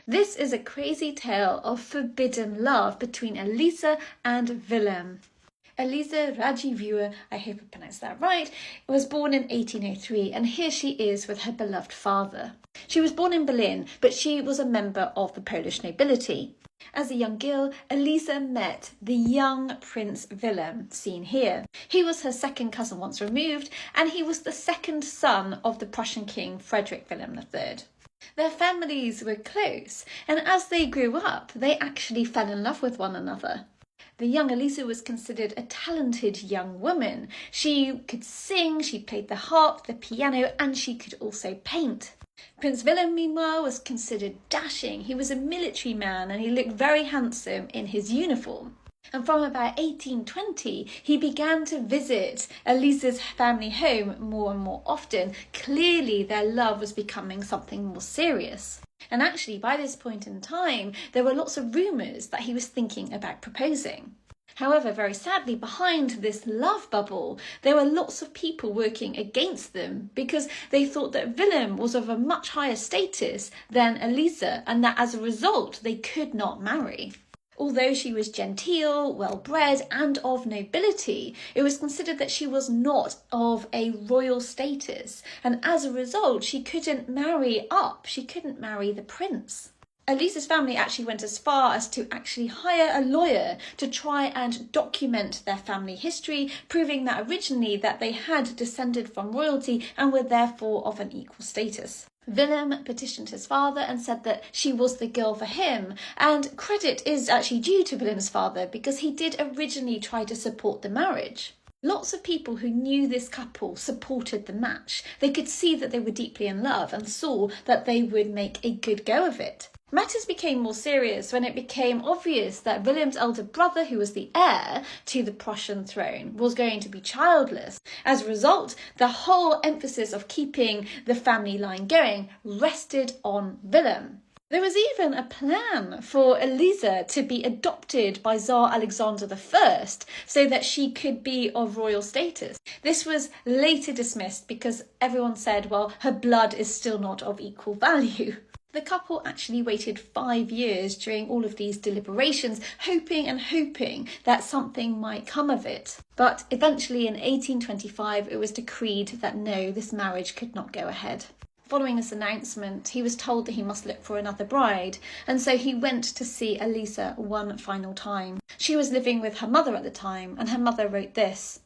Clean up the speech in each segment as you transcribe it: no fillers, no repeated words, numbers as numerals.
This is a crazy tale of forbidden love between Elisa and Willem. Elisa Radziwiłł, I hope I pronounced that right, was born in 1803, and here she is with her beloved father. She was born in Berlin, but she was a member of the Polish nobility. As a young girl, Elisa met the young Prince Willem, seen here. He was her second cousin once removed, and he was the second son of the Prussian king Frederick William III. Their families were close, and as they grew up, they actually fell in love with one another. The young Elisa was considered a talented young woman. She could sing, she played the harp, the piano, and she could also paint. Prince Willem, meanwhile, was considered dashing. He was a military man and he looked very handsome in his uniform. And from about 1820, he began to visit Elisa's family home more and more often. Clearly, their love was becoming something more serious. And actually, by this point in time, there were lots of rumours that he was thinking about proposing. However, very sadly, behind this love bubble, there were lots of people working against them because they thought that Willem was of a much higher status than Elisa and that as a result, they could not marry. Although she was genteel, well-bred and of nobility, it was considered that she was not of a royal status, and as a result she couldn't marry up, she couldn't marry the prince. Elisa's family actually went as far as to actually hire a lawyer to try and document their family history, proving that originally that they had descended from royalty and were therefore of an equal status. Willem petitioned his father and said that she was the girl for him, and credit is actually due to Willem's father because he did originally try to support the marriage. Lots of people who knew this couple supported the match. They could see that they were deeply in love and saw that they would make a good go of it. Matters became more serious when it became obvious that Willem's elder brother, who was the heir to the Prussian throne, was going to be childless. As a result, the whole emphasis of keeping the family line going rested on Willem. There was even a plan for Elisa to be adopted by Tsar Alexander I so that she could be of royal status. This was later dismissed because everyone said, well, her blood is still not of equal value. The couple actually waited 5 years during all of these deliberations, hoping that something might come of it. But eventually in 1825, it was decreed that no, this marriage could not go ahead. Following this announcement, he was told that he must look for another bride, and so he went to see Elisa one final time. She was living with her mother at the time, and her mother wrote this: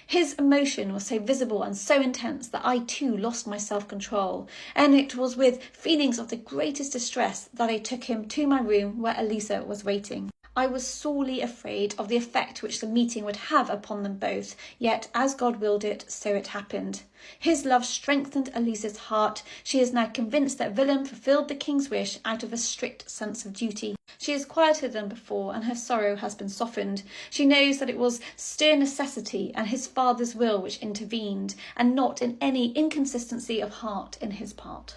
"His emotion was so visible and so intense that I too lost my self-control, and it was with feelings of the greatest distress that I took him to my room where Elisa was waiting. I was sorely afraid of the effect which the meeting would have upon them both, yet as God willed it, so it happened. His love strengthened Elisa's heart. She is now convinced that Willem fulfilled the king's wish out of a strict sense of duty. She is quieter than before, and her sorrow has been softened. She knows that it was stern necessity and his father's will which intervened, and not in any inconsistency of heart in his part."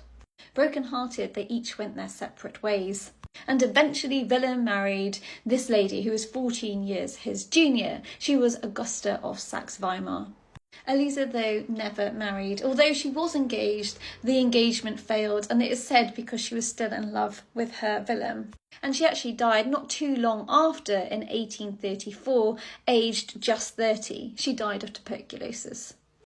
Broken-hearted, they each went their separate ways. And eventually Willem married this lady who was 14 years his junior. She was Augusta of Saxe-Weimar. Elisa, though, never married. Although she was engaged, the engagement failed, and it is said because she was still in love with her Willem. And she actually died not too long after, in 1834, aged just 30. She died of tuberculosis.